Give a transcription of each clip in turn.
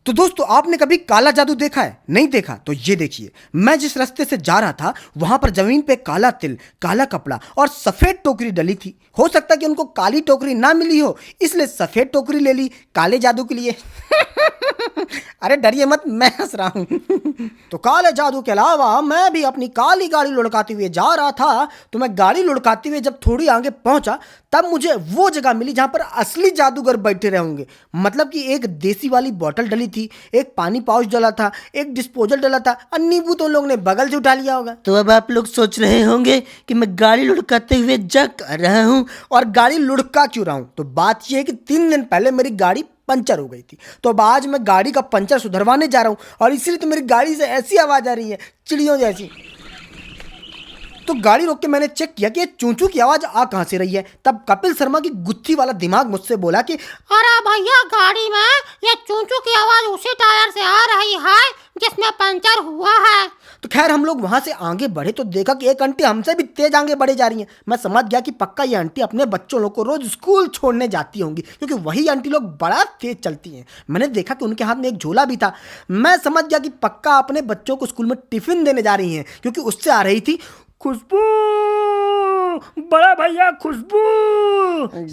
तो दोस्तों आपने कभी काला जादू देखा है? नहीं देखा तो ये देखिए, मैं जिस रास्ते से जा रहा था वहां पर जमीन पे काला तिल, काला कपड़ा और सफेद टोकरी डली थी। हो सकता है कि उनको काली टोकरी ना मिली हो, इसलिए सफेद टोकरी ले ली काले जादू के लिए। अरे डरिए मत, मैं हंस रहा हूँ। तो काले जादू के अलावा मैं भी अपनी काली गाड़ी लुढ़काते हुए जा रहा था। तो मैं गाड़ी लुढ़काते हुए जब थोड़ी आगे पहुंचा तब मुझे वो जगह मिली जहां पर असली जादूगर बैठे रहे होंगे। मतलब कि एक देसी वाली बोतल डली थी, एक पानी पाउच डला था, एक डिस्पोजल डला था और नींबू तो लोग ने बगल से उठा लिया होगा। तो अब आप लोग सोच रहे होंगे कि मैं गाड़ी लुढ़काते हुए जा कर रहा हूँ। और गाड़ी लुढ़का क्यों रहा हूँ? तो बात यह है कि 3 दिन पहले मेरी गाड़ी पंचर हो गई थी, तो अब आज मैं गाड़ी का पंचर सुधरवाने जा रहा हूँ और इसीलिए तो मेरी गाड़ी से ऐसी आवाज़ आ रही है, चिड़ियों जैसी। तो गाड़ी रोक के मैंने चेक किया कि ये चूं-चूं की आवाज़ आ कहाँ से रही है। तब कपिल शर्मा की गुत्थी वाला दिमाग मुझसे बोला कि अरे भैया, गाड़ी में ये चूं-चूं की आवाज़ उसी टायर से आ रही है जिसमें पंचर हुआ है। तो खैर हम लोग वहां से आगे बढ़े तो देखा कि एक आंटी हमसे भी तेज आगे बढ़े जा रही हैं। मैं समझ गया कि पक्का ये आंटी अपने बच्चों लोग को रोज स्कूल छोड़ने जाती होंगी, क्योंकि वही आंटी लोग बड़ा तेज चलती हैं। मैंने देखा कि उनके हाथ में एक झोला भी था। मैं समझ गया कि पक्का अपने बच्चों को स्कूल में टिफिन देने जा रही हैं, क्योंकि उससे आ रही थी खुशबू। बड़ा भैया खुशबू।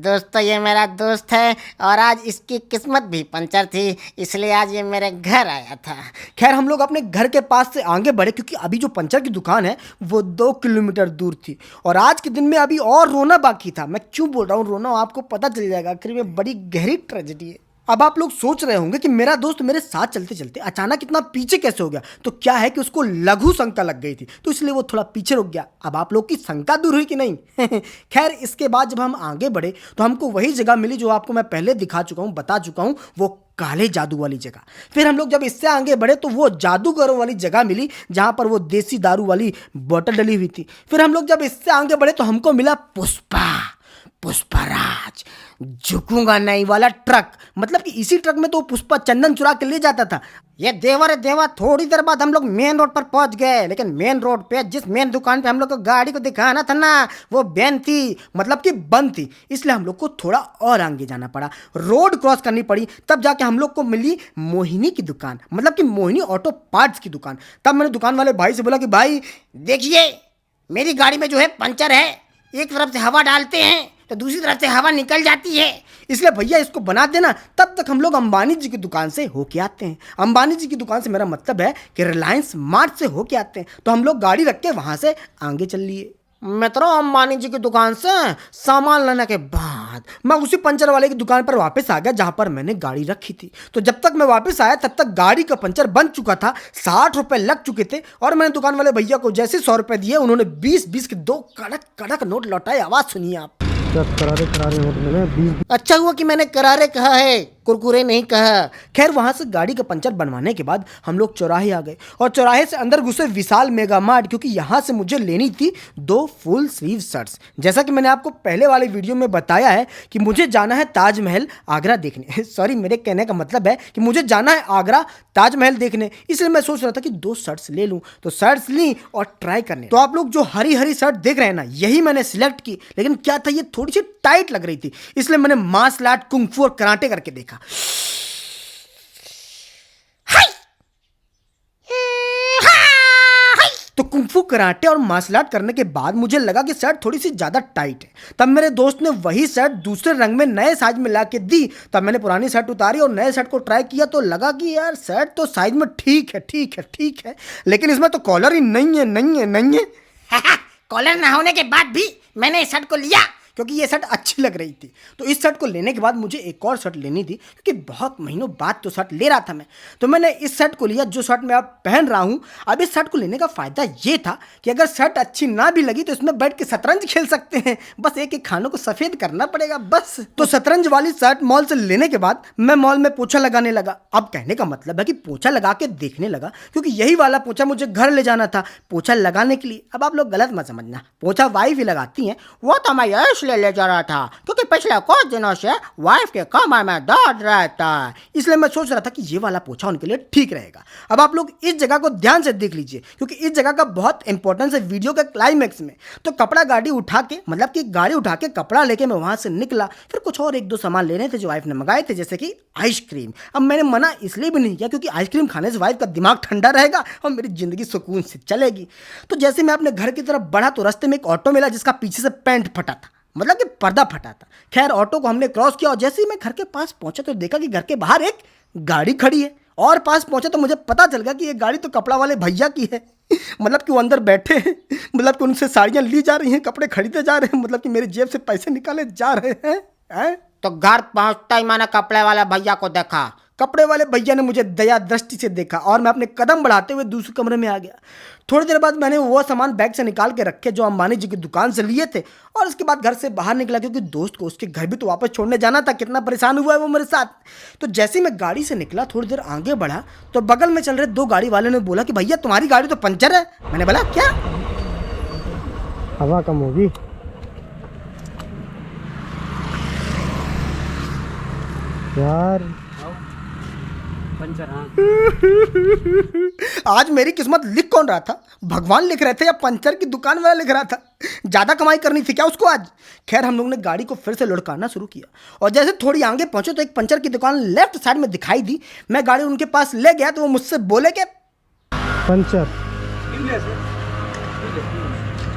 दोस्तों, ये मेरा दोस्त है और आज इसकी किस्मत भी पंचर थी, इसलिए आज ये मेरे घर आया था। खैर हम लोग अपने घर के पास से आगे बढ़े, क्योंकि अभी जो पंचर की दुकान है वो 2 किलोमीटर दूर थी और आज के दिन में अभी और रोना बाकी था। मैं क्यों बोल रहा हूँ रोना, आपको पता चल जाएगा। आखिर में बड़ी गहरी ट्रेजेडी है। अब आप लोग सोच रहे होंगे कि मेरा दोस्त मेरे साथ चलते चलते अचानक इतना पीछे कैसे हो गया। तो क्या है कि उसको लघु शंका लग गई थी, तो इसलिए वो थोड़ा पीछे रुक गया। अब आप लोग की शंका दूर हुई कि नहीं? खैर इसके बाद जब हम आगे बढ़े तो हमको वही जगह मिली जो आपको मैं पहले दिखा चुका हूँ, बता चुका हूँ, वो काले जादू वाली जगह। फिर हम लोग जब इससे आगे बढ़े तो वो जादूगरों वाली जगह मिली जहाँ पर वो देसी दारू वाली बोतल डली हुई थी। फिर हम लोग जब इससे आगे बढ़े तो हमको मिला पुष्पराज झुकूंगा नहीं वाला ट्रक। मतलब कि इसी ट्रक में तो पुष्पा चंदन चुरा के ले जाता था। ये देवर है देवा, थोड़ी देर बाद हम लोग मेन रोड पर पहुंच गए, लेकिन मेन रोड पे जिस मेन दुकान पे हम लोग को गाड़ी को दिखाना था ना, वो बैन थी, मतलब कि बंद थी। इसलिए हम लोग को थोड़ा और आगे जाना पड़ा, रोड क्रॉस करनी पड़ी। तब जाके हम लोग को मिली मोहिनी की दुकान, मतलब कि मोहिनी ऑटो पार्ट्स की दुकान। तब मैंने दुकान वाले भाई से बोला कि भाई देखिए, मेरी गाड़ी में जो है पंचर है, एक तरफ से हवा डालते हैं तो दूसरी तरफ से हवा निकल जाती है, इसलिए भैया इसको बना देना। तब तक हम लोग अंबानी जी की दुकान से होके आते हैं। अंबानी जी की दुकान से मेरा मतलब है कि रिलायंस मार्ट से होके आते हैं। तो हम लोग गाड़ी रख के वहां से आगे चल लिए। मित्रों, अंबानी जी की दुकान से सामान लेने के बाद मैं उसी पंचर वाले की दुकान पर वापस आ गया जहां पर मैंने गाड़ी रखी थी। तो जब तक मैं वापस आया तब तक गाड़ी का पंचर बन चुका था, 60 रुपए लग चुके थे और मैंने दुकान वाले भैया को जैसे 100 रुपए दिए, उन्होंने 20-20 के 2 कड़क कड़क नोट लौटाए। आवाज सुनिए आप। करारे करारे नोट मिले 20। अच्छा हुआ कि मैंने करारे कहा है, कुरकुरे नहीं कहा। खैर वहां से गाड़ी का पंचर बनवाने के बाद हम लोग चौराहे आ गए और चौराहे से अंदर घुसे विशाल मेगा मार्ट, क्योंकि यहाँ से मुझे लेनी थी 2 फुल स्लीव शर्ट्स। जैसा कि मैंने आपको पहले वाले वीडियो में बताया है कि मुझे जाना है ताजमहल आगरा देखने। सॉरी, मेरे कहने का मतलब है कि मुझे जाना है आगरा ताजमहल देखने। इसलिए मैं सोच रहा था कि 2 शर्ट्स ले लूँ, तो शर्ट्स ली और ट्राई करने। तो आप लोग जो हरी हरी शर्ट देख रहे हैं ना, यही मैंने सिलेक्ट की। लेकिन क्या था, ये थोड़ी सी टाइट लग रही थी, इसलिए मैंने मार्शल आर्ट, कुंग फू और कराटे करके देखा। तो कुंग फू, कराटे और मार्शल आर्ट करने के बाद मुझे लगा कि शर्ट थोड़ी सी ज्यादा टाइट है। तब मेरे दोस्त ने वही शर्ट दूसरे रंग में नए साइज में ला के दी। तब मैंने पुरानी शर्ट उतारी और नए शर्ट को ट्राई किया तो लगा कि यार शर्ट तो साइज में ठीक है, लेकिन इसमें तो कॉलर ही नहीं है। कॉलर ना होने के बाद भी मैंने इस शर्ट को लिया क्योंकि ये शर्ट अच्छी लग रही थी। तो इस शर्ट को लेने के बाद मुझे एक और शर्ट लेनी थी, क्योंकि बहुत महीनों बाद तो शर्ट ले रहा था मैं। तो मैंने इस शर्ट को लिया जो शर्ट मैं अब पहन रहा हूँ। अब इस शर्ट को लेने का फ़ायदा ये था कि अगर शर्ट अच्छी ना भी लगी तो इसमें बैठ के शतरंज खेल सकते हैं। बस एक एक खानों को सफ़ेद करना पड़ेगा बस। तो शतरंज वाली शर्ट मॉल से लेने के बाद मैं मॉल में पोछा लगाने लगा। अब कहने का मतलब है कि पोछा लगा के देखने लगा, क्योंकि यही वाला पोछा मुझे घर ले जाना था पोछा लगाने के लिए। अब आप लोग गलत मत समझना, पोछा वाइफ ही लगाती हैं, वो तो मैं इसलिए ले जा रहा था क्योंकि पिछले कुछ दिनों से वाइफ के कमर में दर्द रहता है। इसलिए मैं सोच रहा था कि ये वाला पोछा उनके लिए ठीक रहेगा। अब आप लोग इस जगह को ध्यान से देख लीजिए क्योंकि इस जगह का बहुत इंपॉर्टेंस है वीडियो के क्लाइमैक्स में। तो कपड़ा गाड़ी उठा के मतलब कि गाड़ी उठा के कपड़ा लेके मैं वहां से निकला। फिर कुछ और एक दो सामान लेने थे जो वाइफ ने मंगाए थे, जैसे कि आइसक्रीम। अब मैंने मना इसलिए भी नहीं किया क्योंकि आइसक्रीम खाने से वाइफ का दिमाग ठंडा रहेगा और मेरी जिंदगी सुकून से चलेगी। तो जैसे मैं अपने घर की तरफ बढ़ा तो रास्ते में एक ऑटो मिला जिसका पीछे से पैंट फटा था, मतलब कि पर्दा फटा था। खैर ऑटो को हमने क्रॉस किया और जैसे ही मैं घर के पास पहुंचा तो देखा कि घर के बाहर एक गाड़ी खड़ी है। और पास पहुंचा तो मुझे पता चल गया कि ये गाड़ी तो कपड़ा वाले भैया की है। मतलब कि वो अंदर बैठे हैं, मतलब कि उनसे साड़ियाँ ली जा रही हैं, कपड़े खरीदे जा रहे हैं, मतलब कि मेरी जेब से पैसे निकाले जा रहे हैं। तो घर पहुंचता ही मैंने कपड़े वाले भैया को देखा। कपड़े वाले भैया ने मुझे दया दृष्टि से देखा और मैं अपने कदम बढ़ाते हुए दूसरे कमरे में आ गया। थोड़ी देर बाद मैंने वो सामान बैग से निकाल के रखे जो अंबानी जी की दुकान से लिए थे और उसके बाद घर से बाहर निकला क्योंकि दोस्त को उसके घर भी तो वापस छोड़ने जाना था। कितना परेशान हुआ है वो मेरे साथ। तो जैसे ही मैं गाड़ी से निकला थोड़ी देर आगे बढ़ा तो बगल में चल रहे दो गाड़ी वाले ने बोला कि भैया तुम्हारी गाड़ी तो पंचर है। मैंने बोला क्या? हवा कम होगी। यार आज मेरी किस्मत लिख कौन रहा था? भगवान लिख रहे थे या पंचर की दुकान वाला लिख रहा था? ज्यादा कमाई करनी थी क्या उसको आज? खैर हम लोग ने गाड़ी को फिर से लुढ़काना शुरू किया और जैसे थोड़ी आगे पहुंचे तो एक पंचर की दुकान लेफ्ट साइड में दिखाई दी। मैं गाड़ी उनके पास ले गया तो वो मुझसे बोले कि पंचर।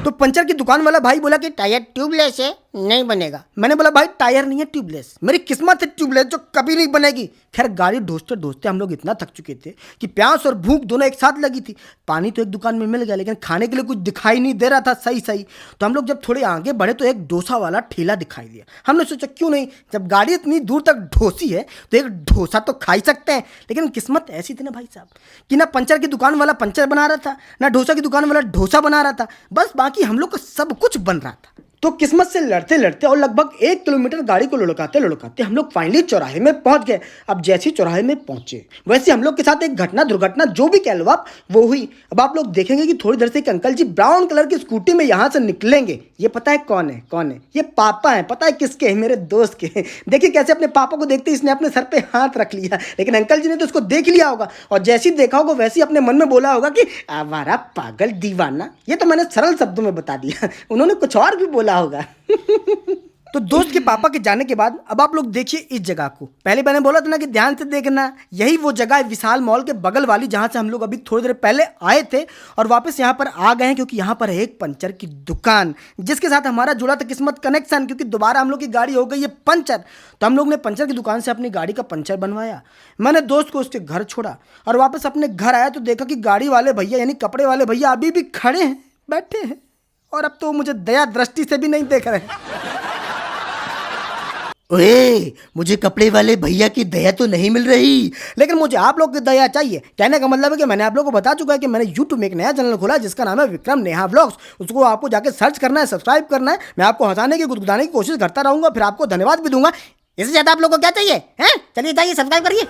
तो पंचर की दुकान वाला भाई बोला कि टायर ट्यूबलेस है, नहीं बनेगा। मैंने बोला भाई टायर नहीं है ट्यूबलेस, मेरी किस्मत है ट्यूबलेस जो कभी नहीं बनेगी। खैर गाड़ी ढोसते ढोसते हम लोग इतना थक चुके थे कि प्यास और भूख दोनों एक साथ लगी थी। पानी तो एक दुकान में मिल गया लेकिन खाने के लिए कुछ दिखाई नहीं दे रहा था सही सही। तो हम लोग जब थोड़े आगे बढ़े तो एक डोसा वाला ठेला दिखाई दिया। हमने सोचा क्यों नहीं, जब गाड़ी इतनी दूर तक ढोसी है तो एक डोसा तो खा ही सकते हैं। लेकिन किस्मत ऐसी थी ना भाई साहब कि ना पंचर की दुकान वाला पंचर बना रहा था ना डोसा की दुकान वाला डोसा बना रहा था, बस बाकी हम लोग का सब कुछ बन रहा था। तो किस्मत से लड़ते लड़ते और लगभग 1 किलोमीटर गाड़ी को लुढ़काते लुढ़काते हम लोग फाइनली चौराहे में पहुंच गए। अब जैसे ही चौराहे में पहुंचे वैसे हम लोग के साथ एक घटना दुर्घटना जो भी कह लो आप वो हुई। अब आप लोग देखेंगे कि थोड़ी देर से एक अंकल जी ब्राउन कलर की स्कूटी में यहाँ से निकलेंगे। ये पता है कौन है? कौन है? ये पापा है। पता है किसके हैं? मेरे दोस्त के। देखिए कैसे अपने पापा को देखते इसने अपने सर पे हाथ रख लिया, लेकिन अंकल जी ने तो उसको देख लिया होगा और जैसे ही देखा होगा वैसे ही अपने मन में बोला होगा कि आवारा पागल दीवाना। ये तो मैंने सरल शब्दों में बता दिया, उन्होंने कुछ और भी बोला होगा। तो दोस्त के पापा के जाने के बाद अब आप लोग देखिए इस जगह को। पहले मैंने बोला था ना कि ध्यान से देखना, यही वो जगह है विशाल मॉल के बगल वाली जहां से हम लोग अभी थोड़ी देर पहले आए थे और वापस यहां पर आ गए हैं क्योंकि यहां पर है एक पंचर की दुकान जिसके साथ हमारा जुड़ा था किस्मत कनेक्शन। क्योंकि दोबारा हम लोग की गाड़ी हो गई है पंचर, तो हम लोग ने पंचर की दुकान से अपनी गाड़ी का पंचर बनवाया। मैंने दोस्त को उसके घर छोड़ा और वापस अपने घर आया तो देखा कि गाड़ी वाले भैया यानी कपड़े वाले भैया अभी भी खड़े हैं, बैठे हैं और अब तो मुझे दया दृष्टि से भी नहीं देख रहे। ओए, मुझे कपड़े वाले भैया की दया तो नहीं मिल रही, लेकिन मुझे आप लोग की दया चाहिए। कहने का मतलब है कि मैंने आप लोगों को बता चुका है कि मैंने YouTube में एक नया चैनल खोला है जिसका नाम है विक्रम नेहा व्लॉग्स। उसको आपको जाके सर्च करना है, सब्सक्राइब करना है। मैं आपको हंसाने की गुदगुदाने की कोशिश करता रहूंगा, फिर आपको धन्यवाद भी दूंगा। इससे ज्यादा आप लोगों को क्या चाहिए हैं? चलिए जाइए सब्सक्राइब करिए।